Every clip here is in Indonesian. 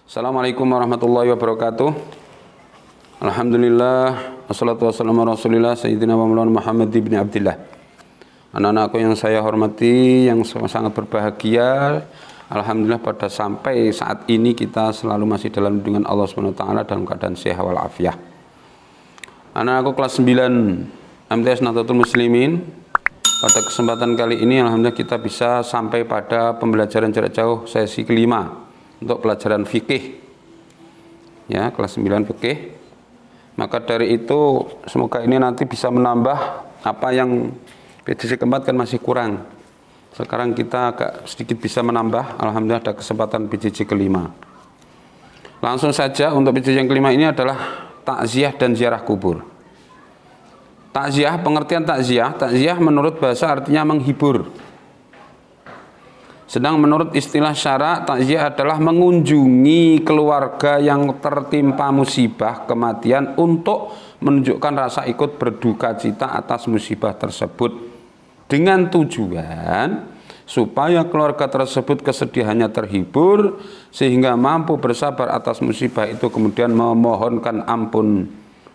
Assalamualaikum warahmatullahi wabarakatuh. Alhamdulillah, wassalatu wassalamu ala Rasulillah Sayyidina wa Maulana Muhammad ibn Abdillah. Anak-anakku yang saya hormati, yang sangat berbahagia, alhamdulillah pada sampai saat ini kita selalu masih dalam lindungan Allah Subhanahu wa taala dalam keadaan sehat wal afiah. Anak-anakku kelas 9 MTS Nahdlatul Muslimin. Pada kesempatan kali ini alhamdulillah kita bisa sampai pada pembelajaran jarak jauh sesi kelima untuk pelajaran fikih, ya, kelas 9 fikih. Maka dari itu semoga ini nanti bisa menambah apa yang PJJ keempat kan masih kurang. Sekarang kita agak sedikit bisa menambah, alhamdulillah ada kesempatan PJJ kelima. Langsung saja untuk PJJ yang kelima ini adalah takziah dan ziarah kubur. Takziah, pengertian takziah menurut bahasa artinya menghibur. Sedang menurut istilah syara, takziah adalah mengunjungi keluarga yang tertimpa musibah kematian untuk menunjukkan rasa ikut berduka cita atas musibah tersebut dengan tujuan supaya keluarga tersebut kesedihannya terhibur sehingga mampu bersabar atas musibah itu, kemudian memohonkan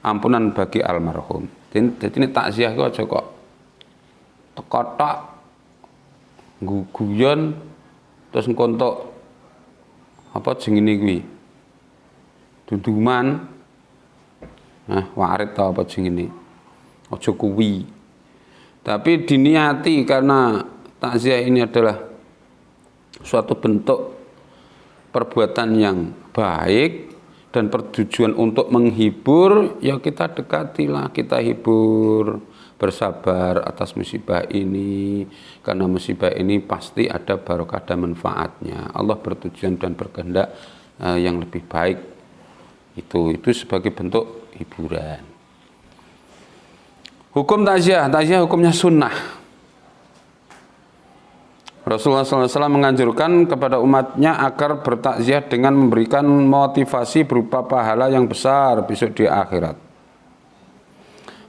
ampunan bagi almarhum. Jadi ini takziah kok aja kok tekotok guyon terus ngontok apa jenenge kuwi duduman warit atau apa jenenge aja kuwi, tapi diniati karena takziah ini adalah suatu bentuk perbuatan yang baik dan bertujuan untuk menghibur, ya kita dekatilah, kita hibur, bersabar atas musibah ini, karena musibah ini pasti ada barokah dan manfaatnya. Allah bertujuan dan berkehendak yang lebih baik. Itu sebagai bentuk hiburan. Hukum takziah hukumnya sunnah. Rasulullah SAW menganjurkan kepada umatnya agar bertakziah dengan memberikan motivasi berupa pahala yang besar besok di akhirat.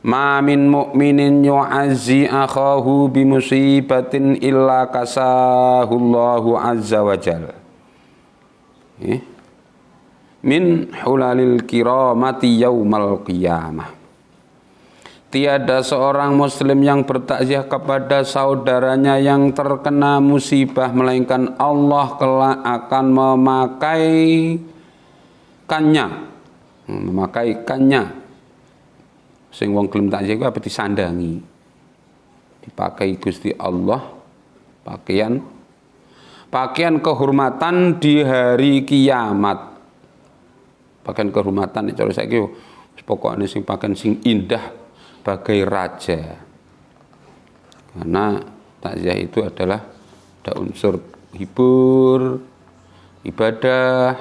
Ma min mu'minin yu'azzi akhahu bimusibatin illa kasahullahu azza wa jal. Min hulalil kiramati yaumal qiyamah. Tiada seorang muslim yang bertakziah kepada saudaranya yang terkena musibah, melainkan Allah kelak akan memakaikannya. Sing wong gelem takziah ku apa disandangi. Dipakai Gusti Allah pakaian kehormatan di hari kiamat. Pakaian kehormatan cara saiki pokoknya sing pakaian sing indah bagai raja. Karena takziah itu adalah ada unsur hibur, ibadah,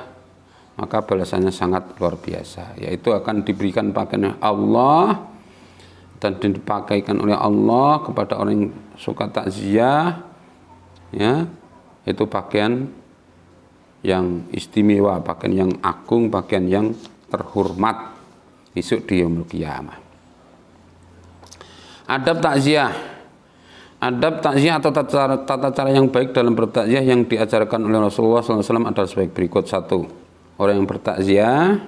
maka balasannya sangat luar biasa, yaitu akan diberikan pakaian Allah dan dipakaikan oleh Allah kepada orang yang suka takziah, ya, itu pakaian yang istimewa, pakaian yang agung, pakaian yang terhormat besok di yaumul qiyamah. Adab takziah atau tata cara yang baik dalam bertakziah yang diajarkan oleh Rasulullah SAW adalah sebagai berikut. 1. Orang yang bertakziah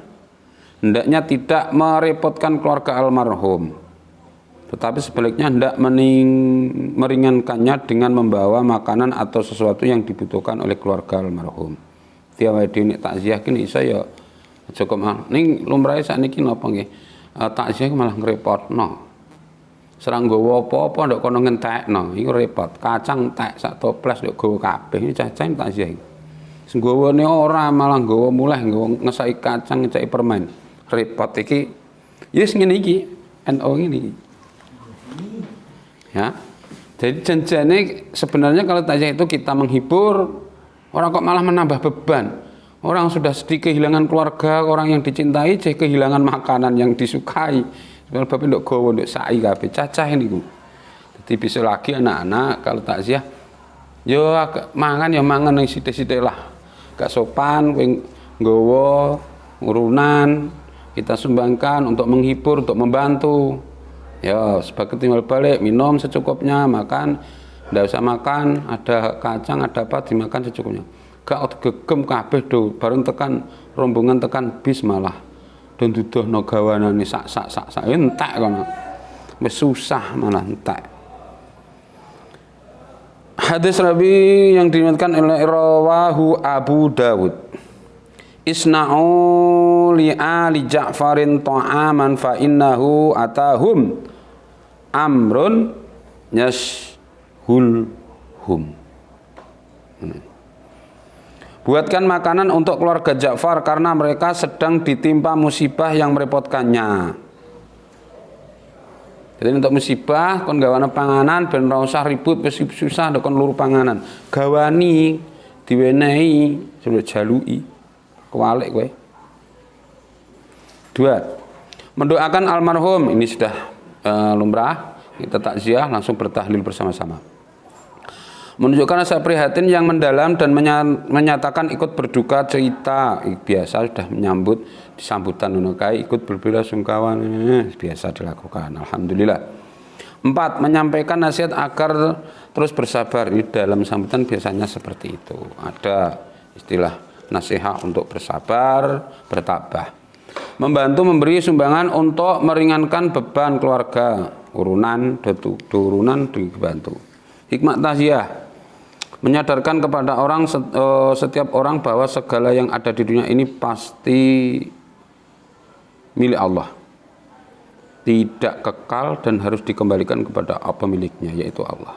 hendaknya tidak merepotkan keluarga almarhum, tetapi sebaliknya hendak meringankannya dengan membawa makanan atau sesuatu yang dibutuhkan oleh keluarga almarhum. Tiap hari takziah kini iso ya cukup ning lumrahe sakniki napa nggih, takziah malah ngrepotno. Serang nggawa apa-apa ndok kono ngentekno, iku repot. Kacang entek sak toples ndok gawa kabeh, iki cacah takziah iki. Sing nggawane ora malah nggawa muleh nggawa ngesaki kacang, ngeceki permen. Repot iki. Ya wis ngene iki, NO ngene iki. Ya. Jadi janjane sebenarnya kalau takziah itu kita menghibur, orang kok malah menambah beban. Orang sudah sedih kehilangan keluarga, orang yang dicintai, jadi kehilangan makanan yang disukai. Kalau bapak ndok gowo ndok sai kabeh cacah niku. Dadi bisa lagi anak-anak kalau takziah yo mangan ning sithik-sithik lah. Gak sopan kowe nggawa urunan kita sumbangkan untuk menghibur, untuk membantu. Ya, sebagai timbal balik minum secukupnya, makan ndak usah makan, ada kacang, ada apa dimakan secukupnya. Gak gegem kabeh do bareng tekan rombongan tekan bis malah dan duduhno gawanane sak entek kono. Wis susah malah entek. Hadis Nabi yang diriwayatkan oleh rawahu Abu Dawud. Isna'u li ali Ja'farin ta'aman fa innahu atahum amrun yashhulhum. Buatkan makanan untuk keluarga Ja'far karena mereka sedang ditimpa musibah yang merepotkannya. Jadi untuk musibah kon gawane panganan ben ora usah ribut wis susah kon luru panganan. Gawani diwenehi sebut jaluki. Kewalik kowe. 2. Mendoakan almarhum, ini sudah lumrah, kita takziah langsung bertahlil bersama-sama. Menunjukkan rasa prihatin yang mendalam dan menyatakan ikut berduka cerita biasa sudah menyambut disambutan nunukai ikut berbelasungkawa biasa dilakukan. Alhamdulillah. 4. Menyampaikan nasihat agar terus bersabar. Di dalam sambutan biasanya seperti itu. Ada istilah nasihat untuk bersabar, bertabah. Membantu memberi sumbangan untuk meringankan beban keluarga. Urunan dibantu. Hikmah takziah menyadarkan kepada orang setiap orang bahwa segala yang ada di dunia ini pasti milik Allah, tidak kekal dan harus dikembalikan kepada pemiliknya, yaitu Allah.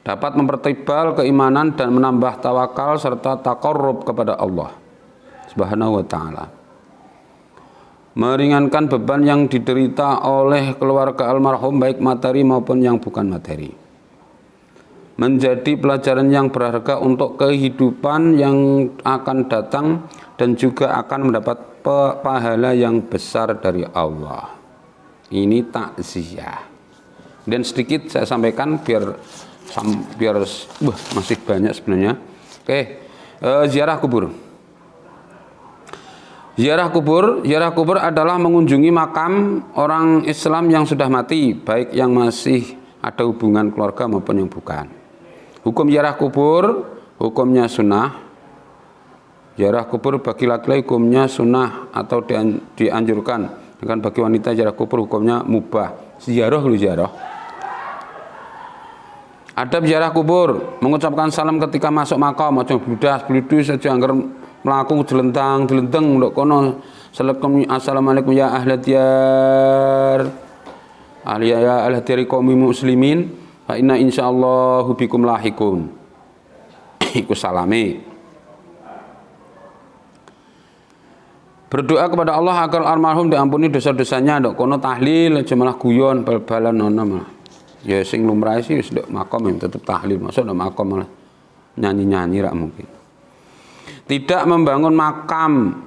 Dapat mempertebal keimanan dan menambah tawakal serta taqarrub kepada Allah Subhanahu wa ta'ala. Meringankan beban yang diderita oleh keluarga almarhum baik materi maupun yang bukan materi. Menjadi pelajaran yang berharga untuk kehidupan yang akan datang dan juga akan mendapat pahala yang besar dari Allah. Ini takziah. Dan sedikit saya sampaikan biar masih banyak sebenarnya. Oke, ziarah kubur. Ziarah kubur adalah mengunjungi makam orang Islam yang sudah mati, baik yang masih ada hubungan keluarga maupun yang bukan. Hukum ziarah kubur, hukumnya sunnah. Ziarah kubur bagi laki-laki hukumnya sunnah atau dianjurkan. Dengan bagi wanita ziarah kubur hukumnya mubah. Ziarah. Adab ziarah kubur, mengucapkan salam ketika masuk makam, macam bludas saja anggar melaku jelentang ndok kono. Assalamualaikum ya ahli diyar. Ya ahli diyar kaum muslimin. Fa inna insyaallahu bikum lahikun. Iku salame. Berdoa kepada Allah agar almarhum diampuni dosa-dosanya, ndok kono tahlil aja malah guyon bal-balan ono mah. Ya sing lumrah sih wis ndok makom tetep tahlil, maksud ndok makom malah nyanyi-nyanyi rak mungkin. Tidak membangun makam.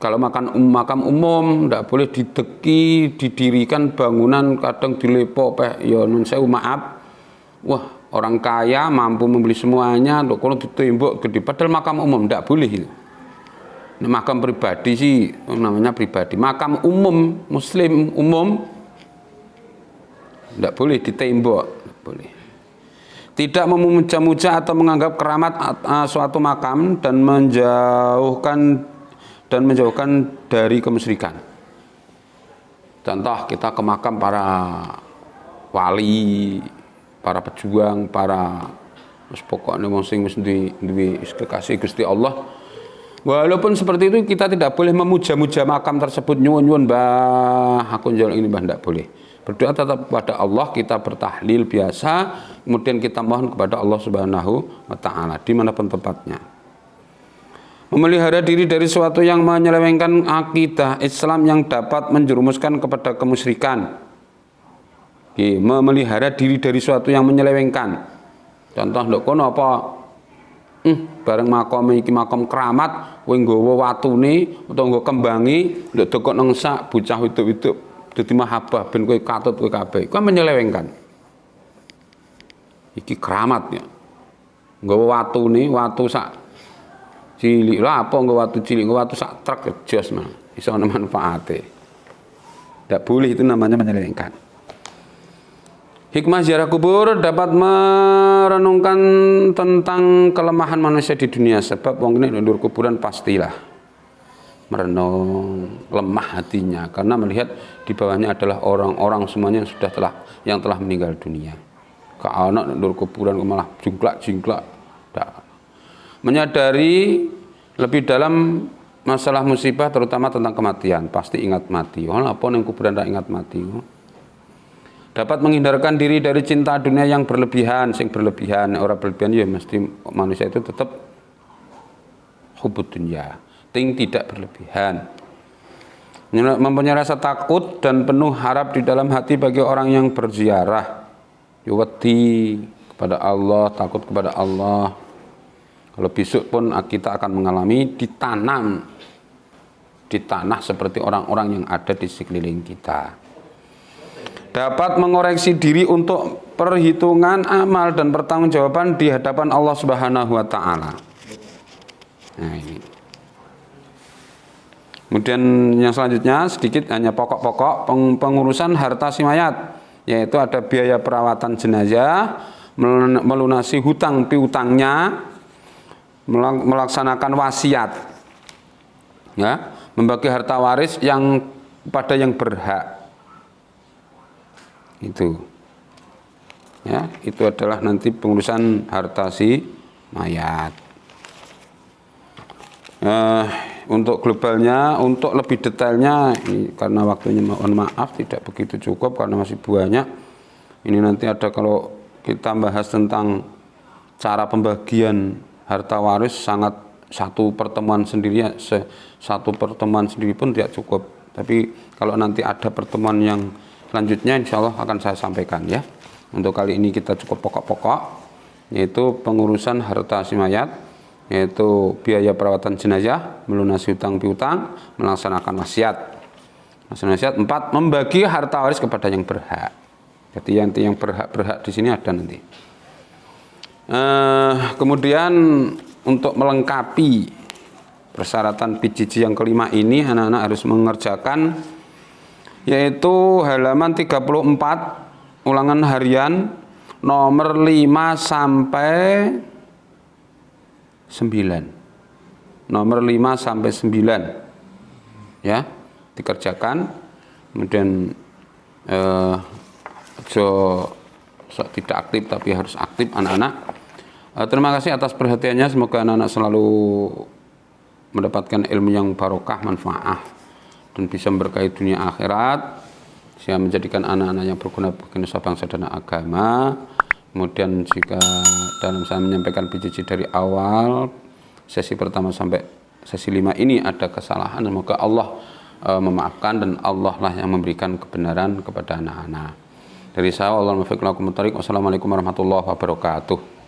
Kalau makam umum ndak boleh dideki, didirikan bangunan kadang dilepok peh ya nun sewu maaf. Wah, orang kaya mampu membeli semuanya, untuk kalau ditembok gede, padahal makam umum tidak boleh. Nah, makam pribadi sih namanya pribadi. Makam umum, muslim umum tidak boleh ditembok, tidak boleh. Tidak memuja-muja atau menganggap keramat suatu makam dan menjauhkan dari kemusyrikan. Contoh kita ke makam para wali, para pejuang, para pokoknya wong sing wis duwe kekasih Gusti Allah. Walaupun seperti itu kita tidak boleh memuja-muja makam tersebut, nyuwun-nyuwun Mbah, aku njaluk ini Mbah, tidak boleh. Berdoa tetap kepada Allah, kita bertahlil biasa, kemudian kita mohon kepada Allah Subhanahu wa taala dimanapun tempatnya. Memelihara diri dari sesuatu yang menyelewengkan akidah Islam yang dapat menjerumuskan kepada kemusyrikan. Memelihara diri dari sesuatu yang menyelewengkan. Contoh ndok kono apa? Bareng makom iki makom keramat, kowe nggawa watune utawa nggo kembangi, ndok dekok nang sak bocah wedok-wedok dadi mahabbah ben kowe katut kowe kabeh. Iku menyelewengkan. Iki keramat ya. Nggawa watune, watu sak cilik. Lah apa nggawa watu cilik, nggawa watu sak truk jos mah. Iso ana manfaate. Tidak boleh, itu namanya menyelewengkan. Hikmah ziarah kubur dapat merenungkan tentang kelemahan manusia di dunia, sebab wong nek ndur kuburan pastilah merenung, lemah hatinya karena melihat di bawahnya adalah orang-orang semuanya yang telah meninggal dunia. Ke anak ndur kuburan malah jingklak. Menyadari lebih dalam masalah musibah terutama tentang kematian, pasti ingat mati. Apa yang kuburan tak ingat mati. Dapat menghindarkan diri dari cinta dunia yang berlebihan, orang berlebihan ya mesti manusia itu tetap hubud dunia, tidak berlebihan. Mempunyai rasa takut dan penuh harap di dalam hati bagi orang yang berziarah. Yuwati kepada Allah, takut kepada Allah. Kalau besok pun kita akan mengalami ditanam di tanah seperti orang-orang yang ada di sekeliling kita. Dapat mengoreksi diri untuk perhitungan amal dan pertanggungjawaban di hadapan Allah Subhanahu wa taala. Nah, ini. Kemudian yang selanjutnya sedikit hanya pokok-pokok pengurusan harta si mayat, yaitu ada biaya perawatan jenazah, melunasi hutang piutangnya, melaksanakan wasiat, ya, membagi harta waris yang pada yang berhak. Itu, ya, itu adalah nanti pengurusan harta si mayat. Untuk globalnya, untuk lebih detailnya, ini karena waktunya mohon maaf tidak begitu cukup karena masih banyak. Ini nanti ada kalau kita bahas tentang cara pembagian harta waris sangat satu pertemuan sendiri pun tidak cukup. Tapi kalau nanti ada pertemuan yang selanjutnya insya Allah akan saya sampaikan ya. Untuk kali ini kita cukup pokok-pokok, yaitu pengurusan harta si mayat, yaitu biaya perawatan jenazah, melunasi hutang piutang, melaksanakan wasiat. 4, membagi harta waris kepada yang berhak. Jadi yang berhak di sini ada nanti. Kemudian untuk melengkapi persyaratan PJJ yang kelima ini, anak-anak harus mengerjakan yaitu halaman 34 ulangan harian nomor 5 sampai 9. Nomor 5 sampai 9. Ya, dikerjakan. Kemudian tidak aktif tapi harus aktif anak-anak. Terima kasih atas perhatiannya, semoga anak-anak selalu mendapatkan ilmu yang barokah, manfaat, dan bisa memberkahi dunia akhirat, bisa menjadikan anak-anak yang berguna bagi nusa bangsa dan agama. Kemudian jika dalam saya menyampaikan PJJ dari awal sesi pertama sampai sesi 5 ini ada kesalahan, semoga Allah memaafkan dan Allah lah yang memberikan kebenaran kepada anak-anak. Dari saya, wassalamualaikum warahmatullahi wabarakatuh.